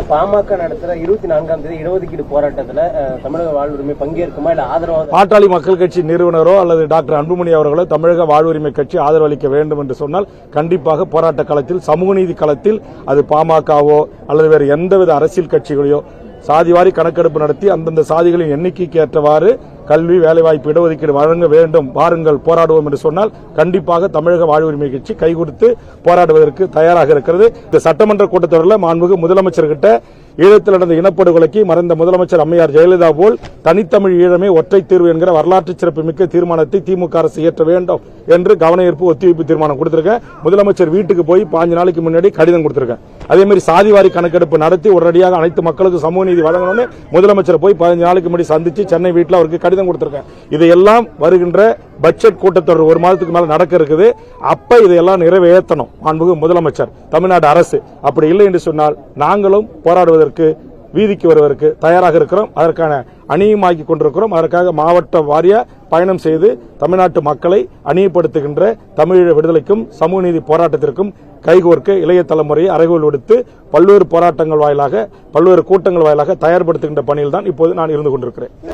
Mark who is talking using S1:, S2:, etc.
S1: பாமக நடத்துற 24ஆம் தேதி இடஒதுக்கீடு போராட்டத்தில் தமிழக வாழ்வுரிமை பங்கேற்குமா இல்ல ஆதரவாக?
S2: பாட்டாளி மக்கள் கட்சி நிறுவனரோ அல்லது டாக்டர் அன்புமணி அவர்களோ தமிழக வாழ்வுரிமை கட்சி ஆதரவு அளிக்க வேண்டும் என்று சொன்னால் கண்டிப்பாக போராட்ட களத்தில், சமூக நீதி களத்தில், அது பாமகவோ அல்லது வேறு எந்தவித அரசியல் கட்சிகளையோ சாதிவாரி கணக்கெடுப்பு நடத்தி அந்தந்த சாதிகளின் எண்ணிக்கைக்கு ஏற்றவாறு கல்வி, வேலைவாய்ப்பு, இடஒதுக்கீடு வழங்க வேண்டும், வாருங்கள் போராடுவோம் என்று சொன்னால் கண்டிப்பாக தமிழக வாழ்வுரிமை கட்சி கைகொடுத்து போராடுவதற்கு தயாராக இருக்கிறது. இந்த சட்டமன்ற கூட்டத்தொடரில் மாண்புமிகு முதலமைச்சர்கிட்ட ஈழத்தில் நடந்த இனப்படுகொலைக்கு மறைந்த முதலமைச்சர் அம்மையார் ஜெயலலிதா போல் தனித்தமிழ் ஈழமே ஒற்றை தீர்வு என்கிற வரலாற்று சிறப்புமிக்க தீர்மானத்தை திமுக அரசு இயற்ற வேண்டும் என்று கவனஈர்ப்பு ஒத்திவைப்பு தீர்மானம் கொடுத்திருக்கேன். முதலமைச்சர் வீட்டுக்கு போய் 5 நாளைக்கு முன்னாடி கடிதம் கொடுத்திருக்கேன். அதே மாதிரி சாதிவாரி கணக்கெடுப்பு நடத்தி உடனடியாக அனைத்து மக்களுக்கும் சமூக நீதி வழங்கணும்னு முதலமைச்சர் போய் 15 நாளைக்கு முன்னாடி சந்திச்சு சென்னை வீட்டில் அவருக்கு கடிதம் கொடுத்திருக்கேன். இதையெல்லாம் வருகின்ற பட்ஜெட் கூட்டத்தொடர் 1 மாதத்துக்கு மேல நடக்க இருக்குது. அப்ப இதையெல்லாம் நிறைவேற்றணும் மாண்புமிகு முதலமைச்சர், தமிழ்நாடு அரசு. அப்படி இல்லை என்று சொன்னால் நாங்களும் போராடுவதற்கு, வீதிக்கு வருவதற்கு தயாராக இருக்கிறோம். அதற்கான அணியுமாக்கி கொண்டிருக்கிறோம். அதற்காக மாவட்ட வாரியா பயணம் செய்து தமிழ்நாட்டு மக்களை அணியப்படுத்துகின்ற தமிழீழ விடுதலைக்கும் சமூக நீதி போராட்டத்திற்கும் கைகோர்க்க இளைய தலைமுறையை அறைகோல் விடுத்து பல்வேறு போராட்டங்கள் வாயிலாக, பல்வேறு கூட்டங்கள் வாயிலாக தயார்படுத்துகின்ற பணியில் தான் இப்போது நான் இருந்து கொண்டிருக்கிறேன்.